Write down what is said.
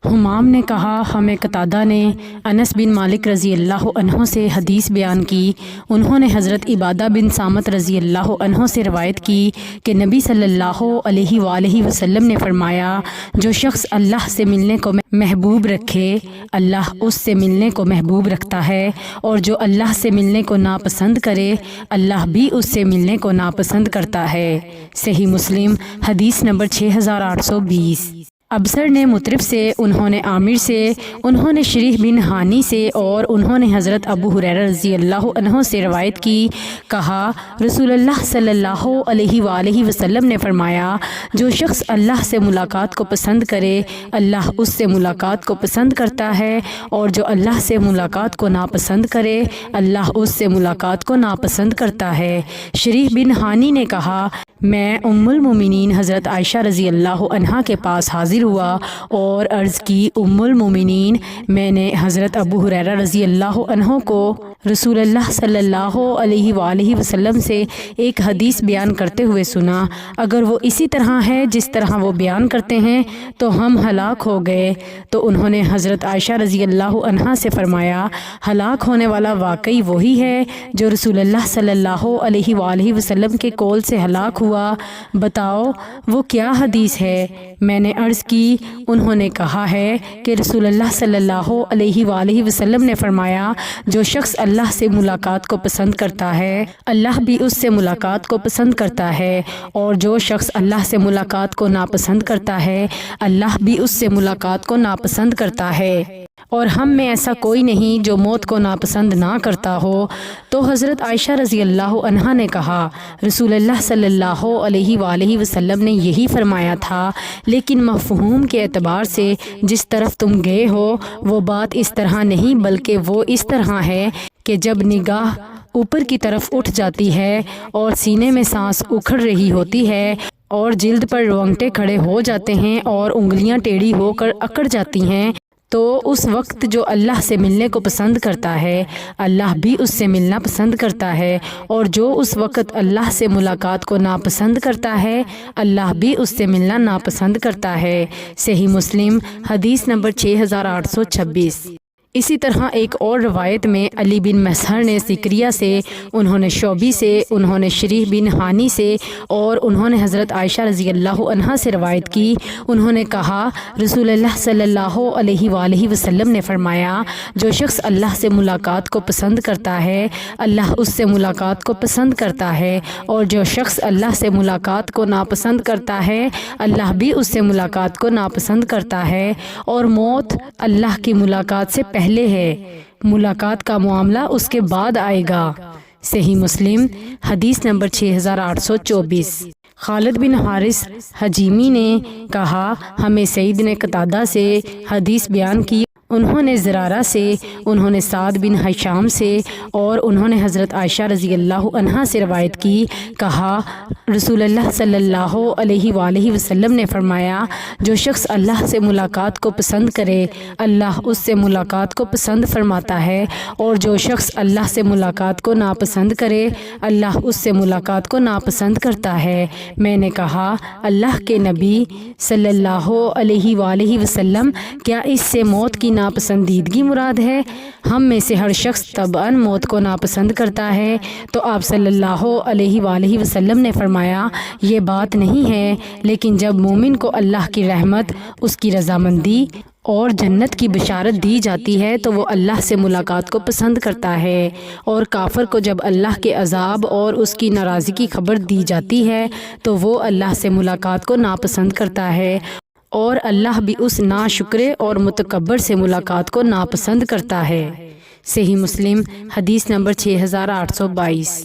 حمام نے کہا ہمیں قتادہ نے انس بن مالک رضی اللہ عنہ سے حدیث بیان کی۔ انہوں نے حضرت عبادہ بن صامت رضی اللہ عنہ سے روایت کی کہ نبی صلی اللہ علیہ وآلہ وسلم نے فرمایا، جو شخص اللہ سے ملنے کو محبوب رکھے اللہ اس سے ملنے کو محبوب رکھتا ہے، اور جو اللہ سے ملنے کو ناپسند کرے اللہ بھی اس سے ملنے کو ناپسند کرتا ہے۔ صحیح مسلم حدیث نمبر 6820۔ ابصر نے مطرف سے، انہوں نے عامر سے، انہوں نے شریح بن ہانی سے، اور انہوں نے حضرت ابو ہریرہ رضی اللہ عنہ سے روایت کی، کہا رسول اللہ صلی اللہ علیہ وآلہ وسلم نے فرمایا، جو شخص اللہ سے ملاقات کو پسند کرے اللہ اس سے ملاقات کو پسند کرتا ہے، اور جو اللہ سے ملاقات کو ناپسند کرے اللہ اس سے ملاقات کو ناپسند کرتا ہے۔ شریح بن ہانی نے کہا، میں ام المومنین حضرت عائشہ رضی اللہ عنہا کے پاس حاضر ہوا اور عرض کی، ام المومنین، میں نے حضرت ابو ہریرہ رضی اللہ عنہ کو رسول اللہ صلی اللہ علیہ وآلہ وسلم سے ایک حدیث بیان کرتے ہوئے سنا، اگر وہ اسی طرح ہے جس طرح وہ بیان کرتے ہیں تو ہم ہلاک ہو گئے۔ تو انہوں نے حضرت عائشہ رضی اللہ عنہا سے فرمایا، ہلاک ہونے والا واقعی وہی ہے جو رسول اللہ صلی اللہ علیہ وآلہ وسلم کے قول سے ہلاک ہوا، بتاؤ وہ کیا حدیث ہے؟ میں نے عرض کی، انہوں نے کہا ہے کہ رسول اللہ صلی اللہ علیہ وآلہ وسلم نے فرمایا، جو شخص اللہ سے ملاقات کو پسند کرتا ہے اللہ بھی اس سے ملاقات کو پسند کرتا ہے، اور جو شخص اللہ سے ملاقات کو ناپسند کرتا ہے اللہ بھی اس سے ملاقات کو ناپسند کرتا ہے، اور ہم میں ایسا کوئی نہیں جو موت کو ناپسند نہ کرتا ہو۔ تو حضرت عائشہ رضی اللہ عنہا نے کہا، رسول اللہ صلی اللہ علیہ وآلہ وسلم نے یہی فرمایا تھا، لیکن مفہوم کے اعتبار سے جس طرف تم گئے ہو وہ بات اس طرح نہیں، بلکہ وہ اس طرح ہے کہ جب نگاہ اوپر کی طرف اٹھ جاتی ہے اور سینے میں سانس اکھڑ رہی ہوتی ہے اور جلد پر روانگٹے کھڑے ہو جاتے ہیں اور انگلیاں ٹیڑھی ہو کر اکڑ جاتی ہیں، تو اس وقت جو اللہ سے ملنے کو پسند کرتا ہے اللہ بھی اس سے ملنا پسند کرتا ہے، اور جو اس وقت اللہ سے ملاقات کو ناپسند کرتا ہے اللہ بھی اس سے ملنا ناپسند کرتا ہے۔ صحیح مسلم حدیث نمبر 6826۔ اسی طرح ایک اور روایت میں علی بن مسہر نے ذکریہ سے، انہوں نے شعبی سے، انہوں نے شریح بن ہانی سے، اور انہوں نے حضرت عائشہ رضی اللہ عنہا سے روایت کی، انہوں نے کہا رسول اللہ صلی اللہ علیہ وآلہ وسلم نے فرمایا، جو شخص اللہ سے ملاقات کو پسند کرتا ہے اللہ اس سے ملاقات کو پسند کرتا ہے، اور جو شخص اللہ سے ملاقات کو ناپسند کرتا ہے اللہ بھی اس سے ملاقات کو ناپسند کرتا ہے، اور موت اللہ کی ملاقات سے پہلے ہے، ملاقات کا معاملہ اس کے بعد آئے گا۔ صحیح مسلم حدیث نمبر 6824۔ خالد بن حارث حجیمی نے کہا، ہمیں سعید نے قتادہ سے حدیث بیان کی، انہوں نے زرارہ سے، انہوں نے سعد بن ہشام سے، اور انہوں نے حضرت عائشہ رضی اللہ عنہا سے روایت کی، کہا رسول اللہ صلی اللہ علیہ وآلہ وسلم نے فرمایا، جو شخص اللہ سے ملاقات کو پسند کرے اللہ اس سے ملاقات کو پسند فرماتا ہے، اور جو شخص اللہ سے ملاقات کو ناپسند کرے اللہ اس سے ملاقات کو ناپسند کرتا ہے۔ میں نے کہا، اللہ کے نبی صلی اللہ علیہ وآلہ وسلم، کیا اس سے موت کی ناپسندیدگی مراد ہے؟ ہم میں سے ہر شخص طبعاً موت کو ناپسند کرتا ہے۔ تو آپ صلی اللہ علیہ وآلہ وسلم نے فرمایا، یہ بات نہیں ہے، لیکن جب مومن کو اللہ کی رحمت، اس کی رضامندی اور جنت کی بشارت دی جاتی ہے تو وہ اللہ سے ملاقات کو پسند کرتا ہے، اور کافر کو جب اللہ کے عذاب اور اس کی ناراضی کی خبر دی جاتی ہے تو وہ اللہ سے ملاقات کو ناپسند کرتا ہے، اور اللہ بھی اس ناشکرے اور متکبر سے ملاقات کو ناپسند کرتا ہے۔ صحیح مسلم حدیث نمبر 6822۔